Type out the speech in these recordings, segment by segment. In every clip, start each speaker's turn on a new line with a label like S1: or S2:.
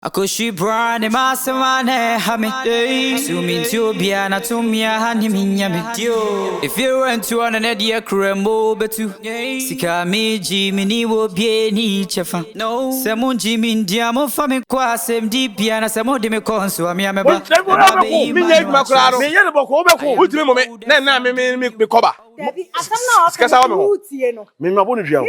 S1: Akoshi brand masamane hame Sumi tubia na tumia hani minyame If you went to an edia krembo betu Sika miji mini wo bie ni chefa Semu jimi ndiamo fami kwa sem dipia na semu di me konsu ami ameba
S2: Minye makularo minye boko obeko utime mo me koba Sikasa wa me ho me maboni dua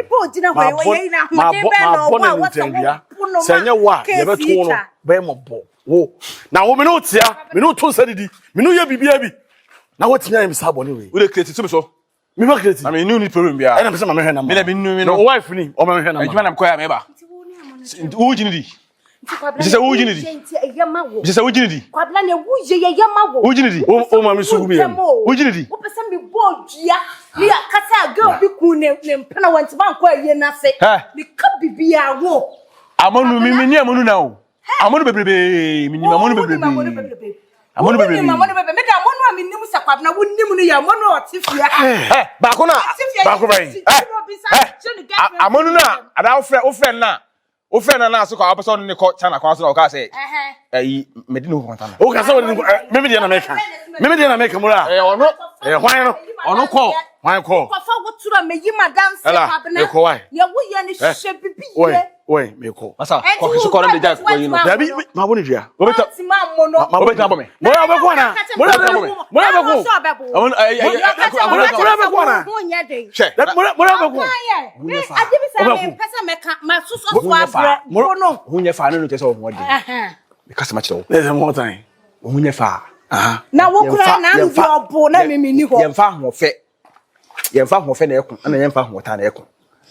S2: ma ntambia senya wa ye beto no be mo bo wo na wo me no tia me no to sadidi me no ye bibia bi na wo tinya me saboni we we create to me so me ba create na me no ni problem bia e na pese ma me hwe na me no wife ni o me hwe na ma ejuma na mkoya me ba wo jini di Jisa wo jini di Jisa wo jini di
S3: kwabla ne wo ye yema wo
S2: wo jini di o ma me sugu mi wo jini di
S3: wo pese me bo dua ni akasa girl bi ku ne mpena wanti ban kwa ye na se ni ka bibia wo
S2: Amonu mi ni amonu na o amonu bebrebe mi ni amonu bebrebe amonu bebrebe me da
S3: amonu a mi nim sa kwabna wo nim no ya amonu otifia
S2: ba ko bai amonu na ada o friend na so kwa person ni ko chana kwa so o ka say medina ho kwanta na o ka say me dia na make mura ono ko hwan ko
S3: kwa fa wo tura me yi madam se kwabna ye wo ye ni hye bibi
S2: Oi, me ko. Asa, ko so ko na deja ko yin no. Dabi, ma bo ni dua.
S3: Obeta mo
S2: obeta bo me. Mo ya be ko na. Mo ya be ko. Amon mo be ko na. Che. Mo ya be ko.
S3: Adibi sa me pesa me ka ma suso so abra.
S2: No. Hunye fa no tese o mo de. Me ka se ma chiro. There's more time. Hunye fa.
S3: Na wo kura na ndi obo na me ni ho.
S2: Yemfa ho fe na ekun. Na yemfa ho ta na ekun.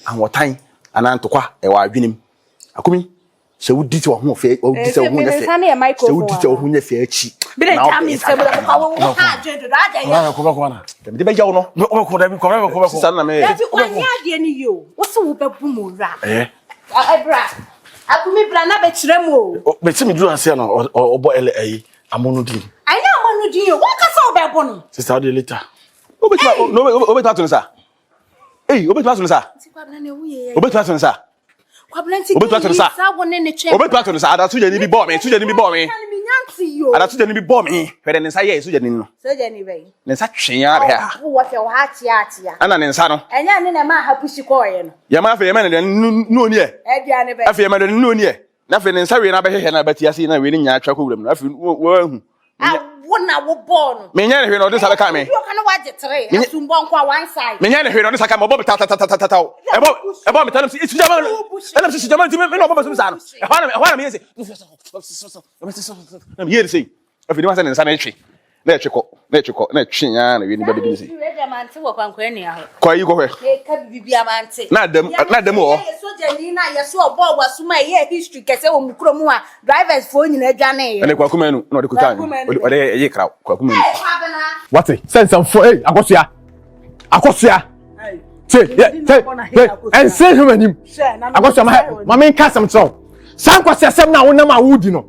S2: Ahotan ana ntokwa e wa adwenem. Akuming se wudi ti wo ho fe o di se wo ho nya fe se wudi ti wo ho nya fe achi
S3: bire jami se bo ko wo ha jedo da ja
S2: ya ko na de be jawo no ko da bi ko san na me
S3: ti kwani ade ni yo wo se wo bebu mo ra ebra Akumi bra na be kire mo
S2: o be ti mi duru ase na obo ele ayi Amonu din
S3: ayi Amonu din yo wo ka se wo bebu no
S2: sister de later o be ta to sa o be ta to sa
S3: ti kwabna ne wo ye
S2: o be ta to sa
S3: kwablanti sa wonne ne che
S2: obetu ato no sa ada suja ni bi bo me ada suja ni bi bo me fere ne sa ye suja ni no
S3: suja ni be
S2: ne sa twen ara ha
S3: wo fe wo ha tia
S2: ana ne nsa no
S3: enya ne na ma ha pushi ko ye no
S2: ya ma fe ye ma ne no ni e
S3: dia ne be
S2: afi ye ma ne no ni e na fe ne nsa we na be hehe na batia si na we ni nya atwa ko wuram no afi wo hu
S3: wona wo bo no
S2: me nya ne hwe no de sa be ka me
S3: yo kana waje tere asumbo nkwa one side
S2: me nya ne hwe no de sa ka me bo ta ebo me tanam si itu jama tanam si jama ti me no bo so sa no e hwana me yesi na me yesi afi ni ma sa ne nsa na etwe na etwe ya na we ni ba de bi si
S3: we de man ti wo kwankwa ni aho
S2: kwa yi ko hwe
S3: ka bibi amante
S2: na dem o
S3: soja ni na yeso obo wasuma ye history kese wo mukro mu a drivers fo nyina adwane ye
S2: ene kwa kumenu na de kutan o de ye kra kwa kumenu
S4: what sense of akosuah and say him and him akosuah ma me ka sam tro san kwase sam na wonam awudi no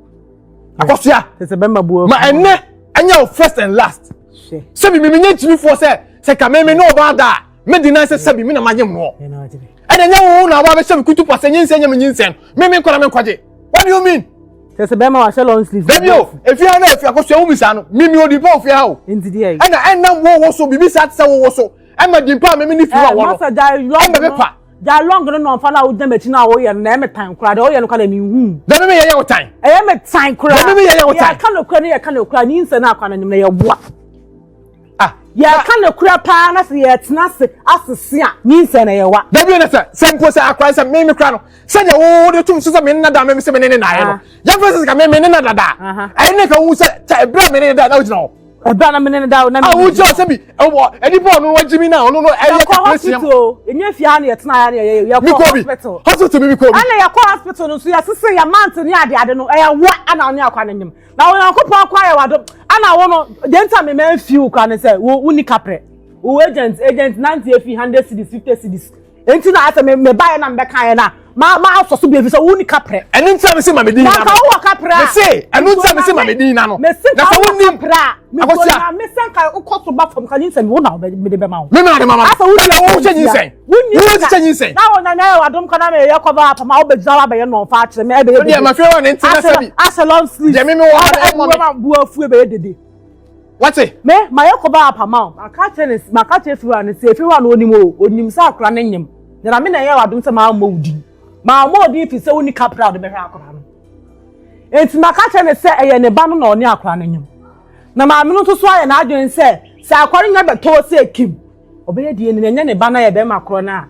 S4: akosuah
S5: se be mabuo
S4: ma enya first and last se bi me nya timi fo se ka me no ba da me deny se bi me na magye mo and enya wo na ba be se kutu pase nyinse nya me nyinse me kwara me kwaje. What do you mean?
S5: Se be ma wa long sleeve
S4: baby o efi ana efi akosuah wo misa no mimi odi pa ofi ha o
S5: ntidi ai
S4: ana wo so bibi sa tse wo so ema dimpa me ni fi wa wo no
S5: ja long no fa na wo dem echi na wo ye na me tan kura de wo ye no kala mi hu
S4: da me ye wo tan
S5: me tan kura
S4: da me ye wo tan
S5: ya kan no kura ni nse na akwa na nyem na ye boa ya kan no kura pa na se ye tena se asese a ni nse na ye wa
S4: da bi na se mpo se akwa se me kura no se de wo de tum se me na da me se me ne na ye no ya fa se ka me ne na da ai ne ka wu se ta ebra me ne da wo jina
S5: eba na me ne da na me
S4: wo jo se bi edi bo no wa jimi na no e
S5: ko hospital enye fia na ye tena ya ne ya ko hospital
S4: mi ko bi
S5: ana ya ko hospital no so ya sese ya mount ni ade no e ya wa ana ne akwa na nyim na wo yakopon akwa ya wado ana wo no de nta me man fiu kwa ne se wo uni kapre wo agent 90 efi 100 cedis 50 cedis enti na asa me buy na me kan na ma so so be fi so woni kapre
S4: enu ntia me se ma medin na
S5: ka wo kapre
S4: me se enu ntia me se ma medin na no
S5: na so woni kapre
S4: Akosia
S5: me se ka ukoso ba fam ka nyinse me wo na me de be ma wo
S4: me na de mama
S5: asa woni
S4: wo che nyinse wo che nyinse
S5: na wo na na wadom kana me ye ko ba ma wo be jawa ba ye no fa akire me e be
S4: ye ma fe wo ne ntia na sabi
S5: asa long sleeve
S4: je me wo
S5: ma bu afu e be dede
S4: what
S5: me ma ye ko ba apa ma aka che fi wa ne se fi wa no onim sa akra ne nyem na me na ye wadom se ma ma udi ma mo di fi se woni kapra de be hwa akra no enti maka che ne se eye ne ba no na oni akra no nyem na ma me no to so aye na adwen se akwari nya be to se kim obeye die ne nya ne ba na ye be makro na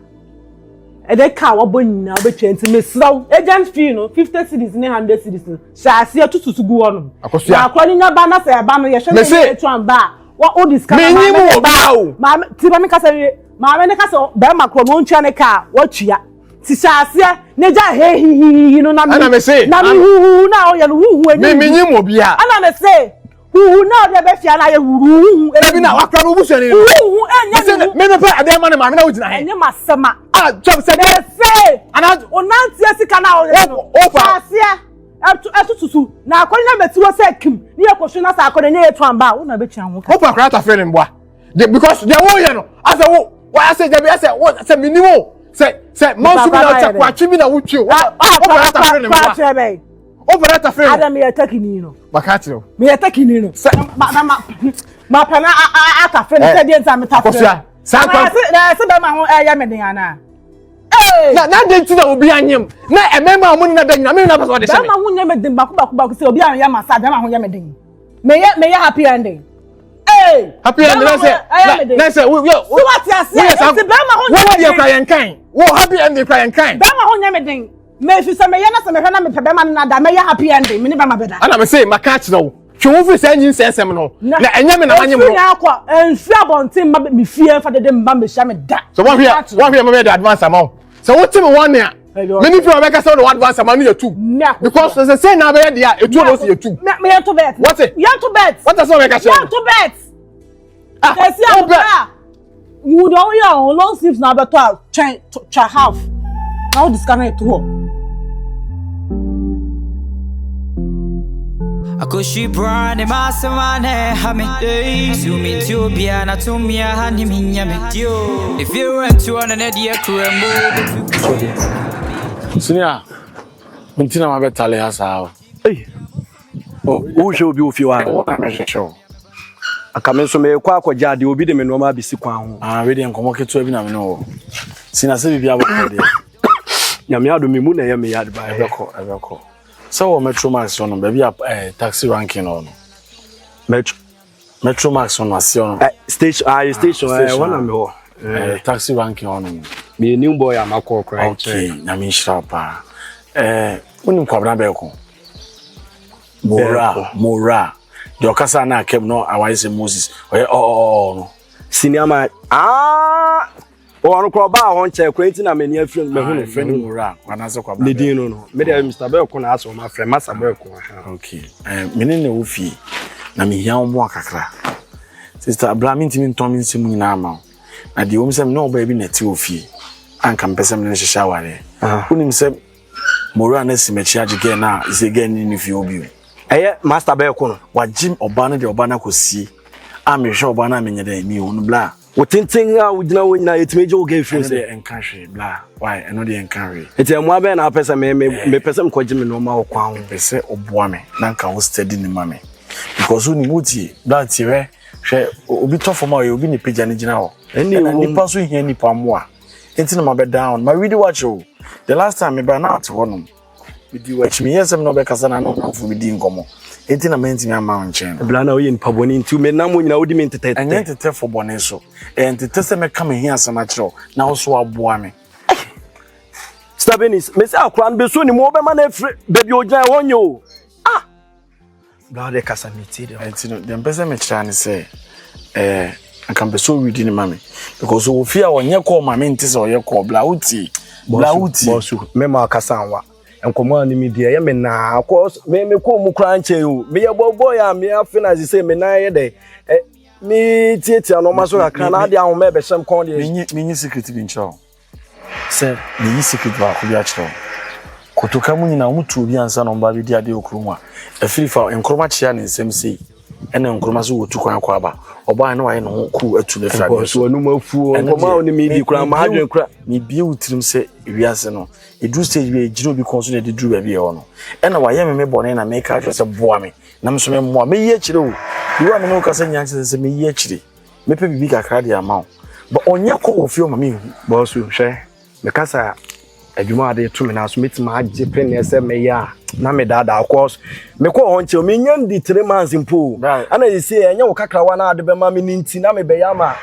S5: e de ka wo bonyina obetwa enti me slow agent fee no 50 cedis ne 100 cedis sha ase tututu gu wono na akwari nya ba na se ba no ye hwe ne to amba wa o discount
S4: me nyi mo ba o
S5: ma ti ba me ka se ma me ne ka se be makro no ntwa ne ka wo twia ti sase ne ja he no na me
S4: ana me se
S5: na hu na o ye no hu ani
S4: me nyi mo bia
S5: ana me se hu na o de be fia na ye hu
S4: e bi na wakra no busu ni
S5: hu enya
S4: me pa ade ma ne ma me na wujina he
S5: enya masema
S4: ah chop se
S5: me se
S4: ana
S5: o nanti asika na o ye no
S4: o fa
S5: sase tututu na akonya metiwo se kim ni ye kwohwe na sa akonya ye to amba wo na be tia ho ka
S4: o pa kra ta fe ne mboa because they wo ye no asa wo wa say they be say wo say minimo say monsu bi na ta kwa twi bi na wutwi o pa ta fe ne mboa operator friend
S5: adam ye takini no
S4: bakatiro
S5: me ye takini no ma pana aka friend say dey nta me ta
S4: Akosua sanka
S5: se be ma ho ya me den ana
S4: na dey ti na obi anyem na emema mo na da nyina me na paso de se
S5: me ma ho nya me den baku say obi an ya ma sa da ma ho nya me den me ye happy ending
S4: happy ending na say we
S5: what you say se be ma ho
S4: nya me den cry en kan wo happy ending cry en kan
S5: be ma ho nya me den me fi se me ye na se me hwe na me pe be ma na da me ye happy ending me ne ba ma beda
S4: ana me say makatiro wo twu fi se nyin sensem no na enya me na manye mo
S5: na akwa enfi abontin ma me fie fa de mba me sha me da
S4: so one here me the advance amount so what me one ya many people make say the advance amount you two because say na be there e two no say you two
S5: me ye to bet
S4: what it
S5: you to bet
S4: what does make say
S5: you to bet kasi abra you don ya long sleeves na beto cha half now this can it to
S1: Akoshi brand masamane hame Sumi tubia na tumia hani minyame If you run to an idea kurembo
S2: Sinia Muntina mabetale hasa
S6: wo hwe obi ofi wa aka me so me kwa akwaja de obi de me no ma bisi kwa ho
S2: we de nkomo keto bi na me no Sina se bibia bokode
S6: nyame ado me mu na ye me yad ba
S2: ebeko so Metro Max on baby taxi ranking on Metro Max on asion
S6: station one am ho
S2: taxi ranking on
S6: me new boy am akọ cry
S2: okay na me shrapa unim kwabra beko mora the okasa na kem no awise Moses no
S6: senior man onu ko ba ho nche kwenti na mani afiri me hu
S2: friend mura kwanase kwabra
S6: ne din no me dey Mr. Beko na aso ma friend Master Beko
S2: okay meni ne wofi na me hia omo akakra sister Abraham ntimi ntomi nsemu nyina ama na de omsem na oba bi na ti ofi anka mpesem ne hyehyɛ aware unim se mura na simechi agye na ise gen ni fi obi
S6: Master Beko no
S2: wajim oba na de oba na kosi amehwe oba na menye da mi onu bla
S6: wotintin a wudina wonyina yetimeje wo ge free
S2: say encourage bla why eno dey encourage
S6: eti emu abe na pesa me pesa mkoje me no ma wo kwa ho
S2: pese oboa me na nka wo steady ni ma me because uni muti bla tiwe hwe obi tofo ma obi ni page ani gina ho ni paso hia ni pamoa enti na ma be down ma really watch you the last time me ba na at honum with you watch me yes em no be kasa na no for me di ngomo enti na menti me ama nchen
S6: bla na oye ni paboni nti me na mo nyina wodi me ntete
S2: enye ntete for bone so ntete se me kama hia asama kiro na wo so aboa me
S6: Stabenis me say akran be so ni mo be ma na efre baby ojan wonyo bla de kasa meti de
S2: enti no dem pese me kira ni say anka be so reading ni mame because wo fia wonye call mame ntese oye call bla uti
S6: bosu me ma kasa anwa enkomo ani mi de ye me na of course me ko mu kran che o me ye bobo ya me afina say me na ye de me tietia no ma so kakra na de ahome be hyem kon de
S2: minyi secret bi ncho Sir, the easy secret wa ko bi a kire. Kotoka mu nyina mutu bi ansa no mba bi di ade okrumu a. Afiri fa enkroma chia ne nsem sei. Ene enkroma so wotu kwan kwa ba. Oba ne wa ye no ku atu ne fra.
S6: So no mafu enkroma oni mi di kura ma hadwen kura.
S2: Mi bie wutirim se wiase no. Edu stage we giro bi konso ne de duru ba bi e ho no. Ena wa ye me bone na make a se boa me. Na mso me mo me ye kire o. Iwa me no ka se nyanse se me ye kire. Me pe bibi kakra de ama o. But onye ko ofio ma me hu.
S6: Boss hwe. Me kasa adwuma ade to me na so metima agye pene se me ya na me dada of course me ko honche me nya ndi 3 months impo ana you say enya wo kakra wa na ade be ma me ninti na me be ya ma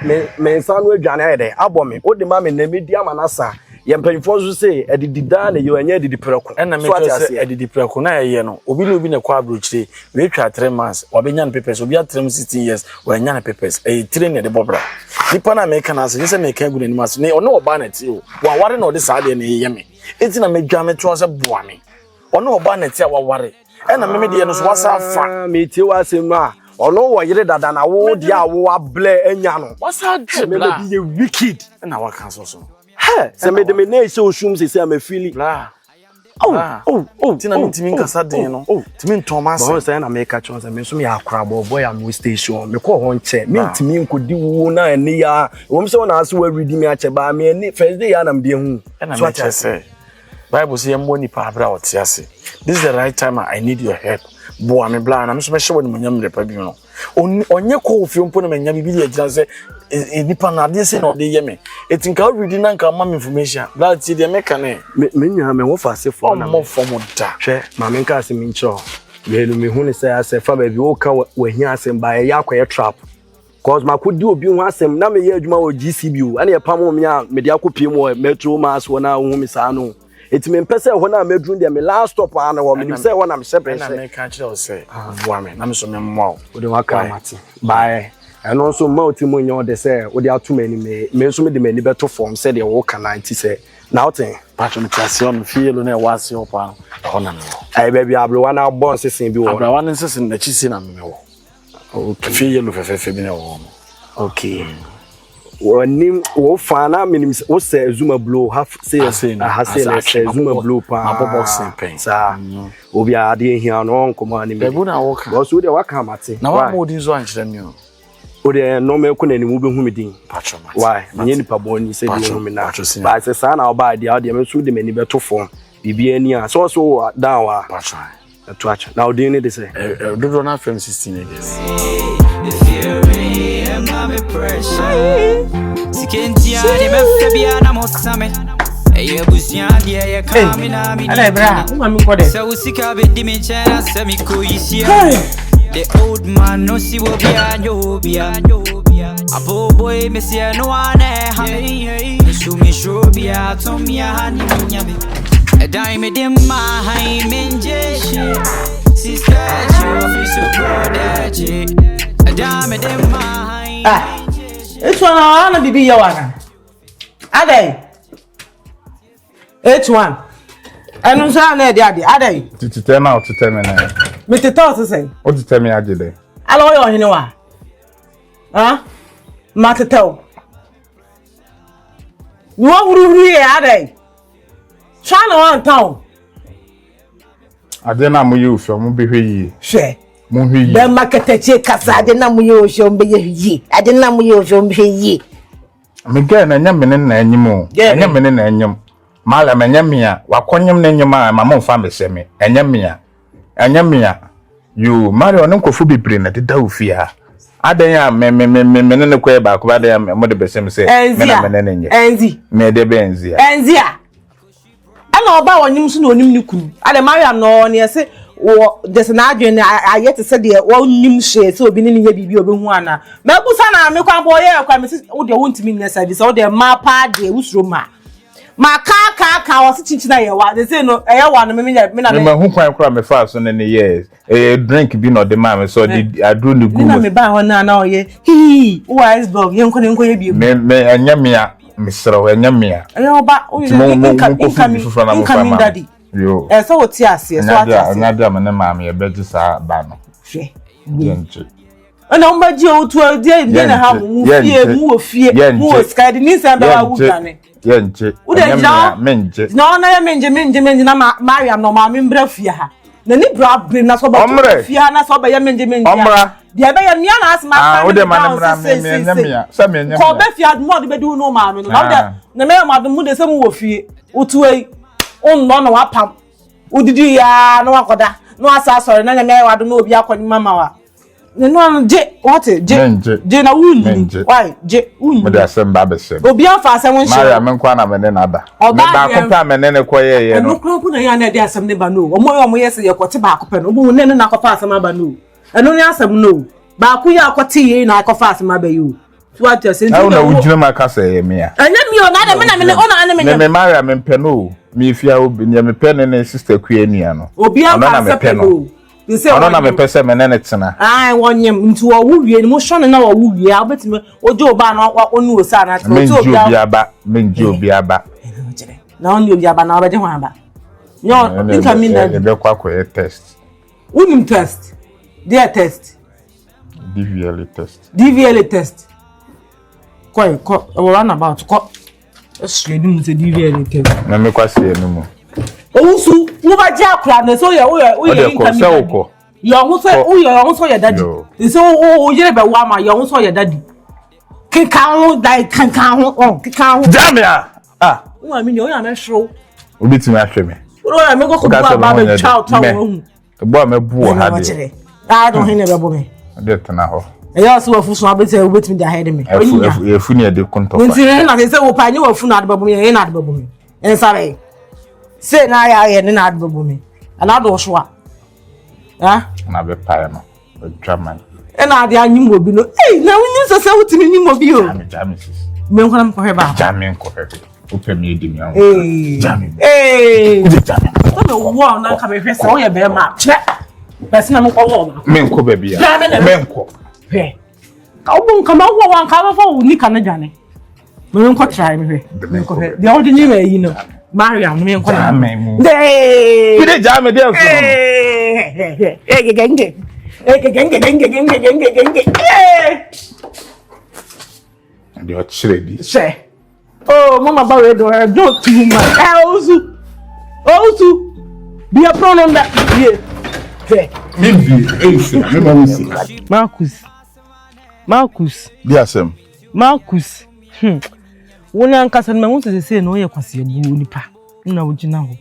S6: me nsa no adwane ayede abo me o de ma me na me di ama na sa ye mpanfo so say edidi da na yo enya edidi preko
S2: na me say edidi preko na ye no obi na obi na kwa abrochire we twa 3 months obenya na papers obi a 16 years we nya na papers 3 na de bobra nipa na me kana say say me ka gu na ni maso ne ono oba na ti o wa ware na ode sa de na ye me enti na me dwa me to say boa me ono oba na ti a wa ware na me de no so wasa fa
S6: me ti wa se ma ono wo yire dada na wo dia wo able enya no
S2: wasa
S6: me be ye wicked
S2: na wa kan so
S6: se me de me na ise osum se me feel
S2: bla tina mi timi nkasa den no timi ntomase
S6: bo se na me ka chon se me so me akra boy am station me ko ho nche me timi nkodi wo na ani ya wo me se wona ase wa ready me ache ba me ani first day ya na me de hu
S2: so ache say Bible say mo ni pa bra otiase this is the right time I need your help boa me bla na me so me hye woni monyam repa bi no onye ko ofio mpo na menya bibi de agira se nipa na de se no de yeme etinka ready na nka mam information that ti de meka ne
S6: me nya me wo fa se fo na
S2: mo fo mo da
S6: hwe ma me nka se me ncho ye lu me hu ne se ase fa ba bi wo ka wa hia asem ba ya akwa trap cause ma ko di obi hu asem na me ye adwuma wo GCBO ana ye pam me a me de akopie mo metro mass wo na hu me sa no eti me mpese ho na medru de me last stop ana wo me say wo na me shepe
S2: na me ka kire o say boa me na me so me mo
S6: wo de waka mate bye eno so ma oti mo nyo de say wo de atom ani me so me de mani beto form say de wo ka 90 say na oten
S2: patron station fielo na wase opa ho na me
S6: ai baby ablo wa na bon sesen bi wo
S2: ablo wa sesen na chisi na me wo okay fielo fefefe bi na wo
S6: okay Wanim wo fana minim wo se zuma blow half say hasele se zuma blow pa
S2: boxing pen
S6: sa obi ade hia no nkomo ani me
S2: na wo ka
S6: go so de waka mate
S2: na wa modin so ankyere me
S6: o de no me ko na ni wo be hu me din
S2: patro mate
S6: why me ni pa boni se di hu me na ba se sa na oba de me so de mani beto form bibi ani a so down wa
S2: patro
S6: to acha na odin ni de say
S2: do na from 16 years
S1: Mami pressure Sikentia ni mefebia na mosame Eye busia dia ye kami na mi
S5: Ala bra mami ko de
S1: So usika be di me chena se mi ko yisia The old man no si wo bia nyobia Abo boy me se no ane ha me Shumi shobia tomia hani minyame E dai me dem ma hai menje Sister you so brother Adame dem ma
S5: it's one ana bibi ya wana adai it's one enu sa na de ade adai
S7: titete na otete me na
S5: me tete o se
S7: o tete me agede
S5: ala o yo hene wa ma tete o wo huru ye adai sha na wan town
S7: ade na mo ye ofio mo behwe yi
S5: hwe
S7: mo hwe yi
S5: be makatache kasa ade na mo ye ofio mbe ye yi ade na mo ye ofio mbe yi
S7: me ga na nya me ne na anyim o nya me ne na anyim mala me nya me a wakonyem na anyim a ma mo fa me se me nya me a yo Mariam no kofu bebre na de da ofia adan ya me ne ko e ba ko adan ya mo de besem se me na me ne nye
S5: enzi
S7: me de be enzi
S5: a ana oba wonyim so na onim ni kunu ade Mariam no ne se wo just na adwen ayete se de wonyim hye se obi ne ne bibi obi hu ana mabusa na me kwa boye kwa me se wo de wontimi ne service wo de ma pa de wusuro ma ka wo se chinchina ye wa de se no eye wa no me na
S7: me hu kwan kra me fa so ne yes drink bi no de ma me so de adru ne gu
S5: na me ba ho na oye hi wo iceberg ye nko ye bi
S7: me anya me a misra wa nya me a
S5: eye oba wo incoming daddy
S7: yo
S5: so what ti ase so ati ase
S7: anya dia me ne ma me e beji sa ba no
S5: hwe
S7: gentle
S5: ana umbaji otu de na ha mu fie mu sky de ni sa ba wu dane
S7: ye nje menje
S5: no na ya menje na Mariam no ma membra fie ha na ni bra bre na so ba fie ha na so ba ya menje
S7: omra
S5: dia ba ya mia na asma
S7: o de manamra me nyamia sa me nyamia
S5: ko be fie admo de be du no ma me no na me ma mu de se mu wo fie otu ei on no na wa pam udidi ya no akoda no asa sorry na nyame wa do no obi akwani mama wa no je what je na wuni why je wuni
S7: me da sem ba be sem
S5: obi afa asem won she
S7: Mariam nkwa na me ne na da me ba ko pa me ne ko ye no
S5: no ko na ya na de asem ne ba no omo yes ye ko te ba ko pe no obo ne na ko fa asem ba no eno ne asem no ba ku ya ko te ye na ko fa asem ba yo what you say
S7: na wujina ma ka say ye me a
S5: anya mi o na de me na me ona me
S7: me Mariam me pe no mi fia obi me pe ne sister ku enia no
S5: obi afa asem no
S7: ono na me pese me ne tena
S5: wonyem nti wo wuwie ni mo hwone na wo wuwie a obetime ojo ba na onu Osaa na
S7: menji obi aba
S5: na onu obi aba na obeje ho aba nyo think I mean that
S7: be kwa test
S5: unim test their test DVL test ko run about ko straight mu se DVL test
S7: na me kwase enu mu
S5: Osu wo ba ja akra na so ye income yo ho so ye daddy so o ye be wa ma yo ho so ye daddy kika ho dai kika ho
S7: jamia
S5: wo mi ni o ya me hro
S7: obi ti me ahwe me
S5: o ya me go ko ba me chow
S7: wo bo me bu ha de
S5: don't hin be bo me
S7: de tena ho
S5: eya so wafu so abete obet me da head me
S7: efu ni e de konto
S5: nti na se wo pa ni wafu na de bo me ye na de bo me en sabe say na ya ne na adbo me ana do so a ha
S7: na be pae no drama
S5: e na ade anyim obi no na woni so se wutimi nyim obi o
S7: jami
S5: me nko na me ko he ba
S7: jami nko he o pe mi edi mi an jami jami
S5: so me wo na ka me hwe se o ye be ma che person na me ko wo ba
S7: me nko ba bia me nko
S5: he ka wo nka ma wo wan ka ba fa wo ni ka na dwane me nko try me hwe me nko he the old nyim e yi no Mariam me nko na
S7: de kide jame de so
S5: genge
S7: and you chiredi
S5: say oh mama ba we don't too much osu be a pronoun that yeah Marcus
S2: biasem
S5: Marcus wona nkasa na wo se no ye kwase bu nipa na wo gina ho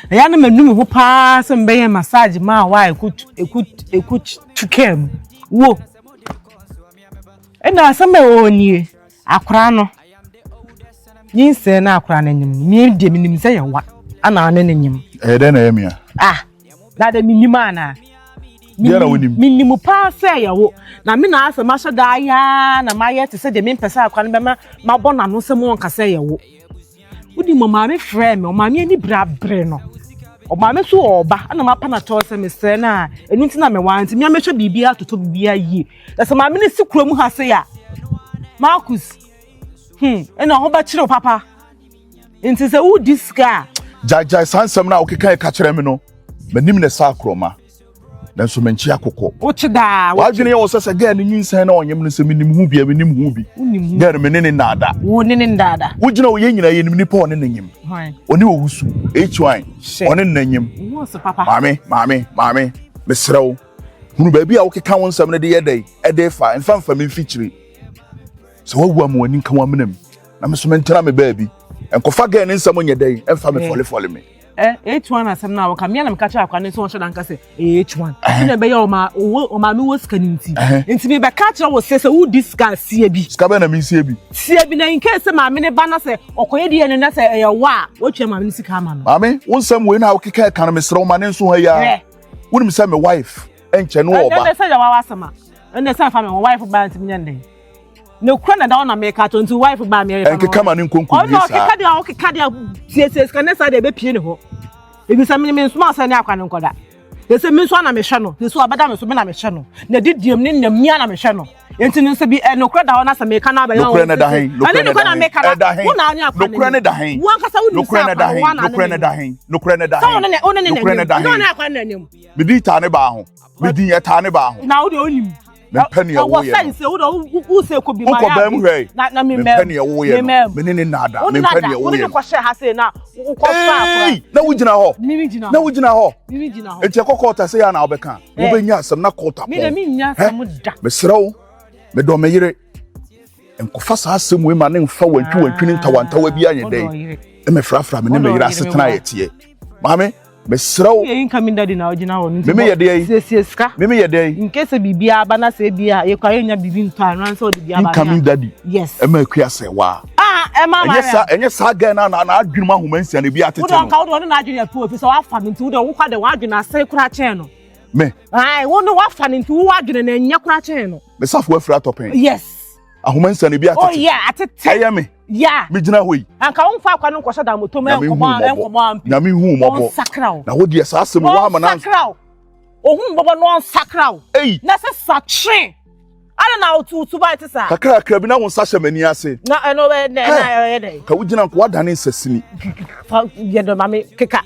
S5: ya na manum ho pa se mbeye massage ma wa ekut tukem wo ena asema oni akora no nyinse na akora na nyim mi de minim se ye wa ana na nyim
S2: de na yemia
S5: da de minim ana minim pa se ye wo na me na asema so da ya na ma ye te se de me pesa akora no be ma bona no se mo nka se ye wo udi mama me frɛ me o mama ani bra bre no o mama so oba ana ma pa na to se me sɛ na enu nti na me wanti me amehwɛ bibia atoto bibia yi da se mama ne sikuro mu ha se ya Marcus ena ho ba kyerɛ papa nti se u diska
S2: jajai sansam na okeka ka kyerɛ me no manim ne sa akroma nanso menchi akokɔ
S5: o chida
S2: wa dwene ye wo sɛ ga ne nyinsan na onyem no sɛ menim hu bia menim hu bi ga ne menene nada
S5: wo ne ndada
S2: wo gyina wo ye nyina ye nim nipa one nanyim oni wo husu HY one nanyim
S5: wo se papa
S2: mame mesrew hunu ba bia wo keka won sam ne de ye dai e de fa mfa me mfikyiri so wo wu am wani nka wa menam na me so mentena me ba bi enkofa ga ne nsam onye dai emfa me fole me
S5: H1 asem na wo ka me na me ka cha akwa ne so hwe dan ka se H1 na be ye o ma me wo ska nti me be ka cha wo se wo diska sie bi
S2: ska be na me sie bi
S5: na in case ma me ne ba na se okoye de ne na se ye wa wo twa ma me sika ma no
S2: mame won sam we na wo keka ka na me srew ma ne so ha ya wonim se me wife enche no oba
S5: na se ya wa asema na se fa me wife ba nti me nyande no kwana da ona make ato nti wife ba me ya
S2: enke kama ne nkonko bi sa
S5: okeka dia cs kanesa de be pie ne ho ebi sa me nso ma sa ne akwa ne nkoda de se me nso na me hwe no de so abada me so me na me hwe no na didiem ne nyam nia na me hwe no enti no se bi no kwana da ona sa me kana ba ya
S2: no kwana da hen
S5: wo na anya akwa
S2: no kwana da hen
S5: wo anka sa wo ni sa
S2: no kwana da hen no kwana da hen
S5: no ne akwa na nim
S2: me di ta ne ba ho me di ya ta ne ba ho
S5: na wo de onim
S8: me penny a wo ye
S5: who say could be
S8: my na
S5: me
S8: penny a wo ye me ne nada me penny a wo ye
S5: ko hye ha say na wo ko
S8: na wo gina ho na wo gina ho enti ekokota say ya na obeka wo benya asem na kota
S5: me nya asem da
S8: me srew me do me yire enkofa sa asem we ma ne mfa wantwi ntawantawa bi anye den e me frafra me ne me yire asetena yetie mame me srew
S5: e nka mi daddy na ogina ho
S8: me ye dey
S5: ska
S8: me ye dey
S5: in case bibia ba na say bia ye kwa nya bibi nta no so de bia ba
S2: nka mi daddy
S5: yes
S2: e ma Akua Serwaa
S5: e ma Mariam
S2: enye sa ga na adwunu ma homansia na bi atete no
S5: wo don ka wo na adwunu ya pu so wa fa mi nti wo de wo kwa de wa adwunu asai kura chen no
S2: me
S5: ai wo no wa fa nti wo adwunu na nya kura chen no
S2: me safo afra topen
S5: yes
S2: ahomansia na bi atete
S5: oh yeah atete
S2: aye me
S5: yeah
S2: me gina hoyi
S5: anka wo fa akwa no nkosha da moto me enkomo ampi
S2: na me hu mobo na wo die sa asem wo ama na
S5: sakraw ohun bobo no sakraw na se satre ana na otu ba tisa
S2: kakra bi na wo sa hyemani ase
S5: na eno be na ye dey
S2: ka wo gina nko wadane nsasini
S5: ye do mame keka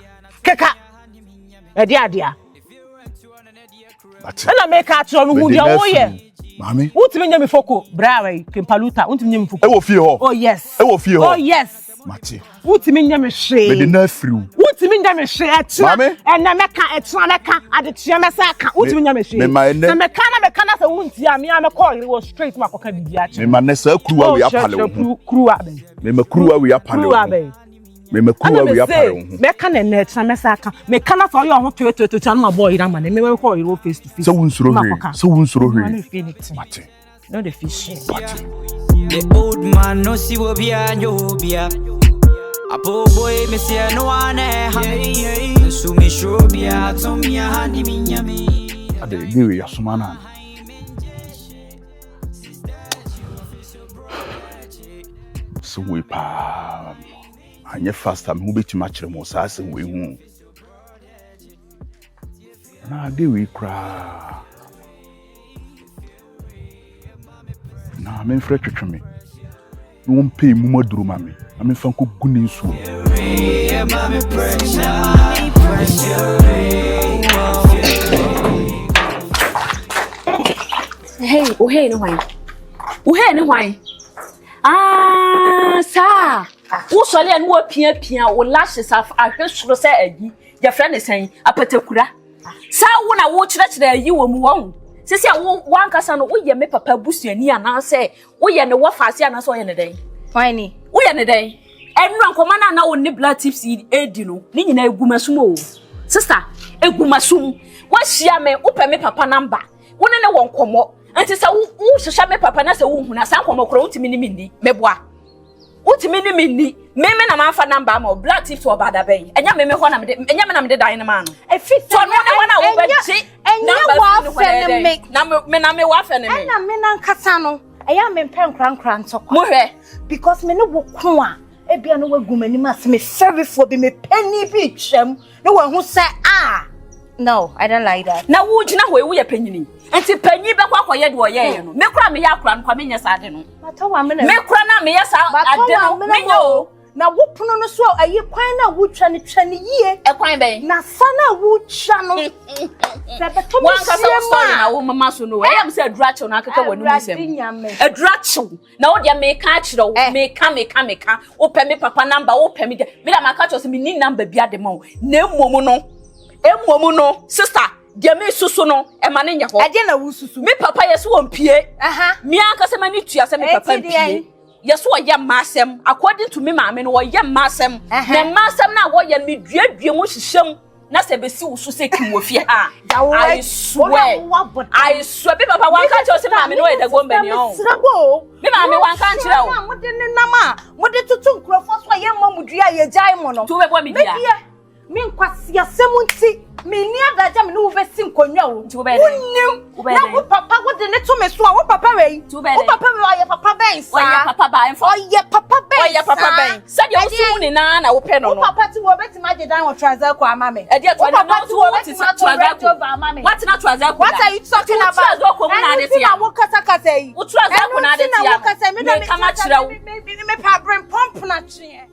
S5: e dia ana me ka atro no hu dia wo ye
S2: mami
S5: utimi nya mi foko brawe kempaluta utimi nya mi foko
S2: e wo fie ho
S5: oh yes
S2: e wo fie ho
S5: oh yes
S2: mate
S5: utimi nya mi hwe
S2: me de na afriu
S5: utimi nya mi hwe etra ena meka etra meka adetua mesa aka utimi nya mi hwe na meka na se wunti a me call you was straight makoka bibia che
S2: me ma na sa kuruwa we apale wo
S5: kuruwa be
S2: me ma kuruwa we apale wo me ma kuruwa we apale wo
S5: meka na etra mesa aka meka na so yo ho to na boy ira ma na me call you face to face
S2: so wunsuro hwe
S5: mate no the fish
S1: the old man no see wo bia nyobia apo boy me see no ane ha so me show bia to me ha ni minyame
S2: ade giwe ya sumana so we pa anye faster me betima kire mo sa se we hu na ade we kra na me mfre twetweme no won pay mu maduru mame ame fa nko guni nsu
S3: hey no why sa wo sole an wo pia wo lashes ahwesoro se agi ya friend sen apatakura sa wo na wo kire ayi wo mu won sisi wo wankasa no wo ye me papa busuani ana se wo ye ne wo faase ana se wo ye ne den
S9: fine
S3: wo ye ne den enu ankoma na wo ne blood tipsy edi no ni nyina egumasum o sister egumasum wo hia me wo pe me papa number wo ne wo nkomo anti se wo hihia me papa na se wo hu na san nkomo kro utimi ni minni meboa utimi ni minni meme na manfa number ma blood tips wo bada ben enya meme ho na me enya me na me dan ma no e fit so no ne wana wo beji na me wa fe ne me
S9: enya me na nkata no eya me mpe nkran ntoko
S3: mo hwe
S9: because me no wo ko a e bia no wagumani ma se me service be me penny bi twam no wo hu say no I don't like that
S3: na wo gina ho e wo ye panyini enti panyi be kwa koye de wo ye no me kura me ya kura no kwa me nya sa de no me kura na me ya sa ade no me nya
S9: na wo pono no so ayi kwan na wo twa ne yie
S3: e kwan be
S9: na sa na wo twa no se beto
S3: wan ka sa story na wo mama so no e am say adracho na akeka wanu misem adracho na wo dia me ka kire wo me ka wo pe me papa number wo pe me dia me da maka cho se me ni number bia de ma na emmomu no sister dia me susu no e ma ne nya ho
S9: ade na wo susu
S3: me papa yeso won pie me anka se ma ni tua se me papa pie yeso wo ye masem according to me maame no wo ye masem na masem na wo ye me duadue wo hyehyem na se be si wo so se kim wo fie ha I swear be papa wan ka cho se maame no e da go mbani o me maame wan ka nchira o
S9: mo de ne nama mo de tutu nkrofo so ye ma mu dua ye jai mo no
S3: to be bo me dia
S9: me nkwasi asemunti me ni adaja me no vesi nkonwa o unnim na wo papa wo de ne to me so wo papa we wo papa we oye papa ben sa
S3: oye papa ba enfo
S9: oye papa ben
S3: sa de osu ni na wo pe no
S9: wo papa ti wo beti ma je dan wo transact ko amame
S3: e de to na wo wo ti transact ko what na transact ko
S9: what are you talking about
S3: transact ko mu na de tia
S9: wo kasa yi
S3: wo transact ko na de tia
S9: me kama chira wo me pa brain pump na chie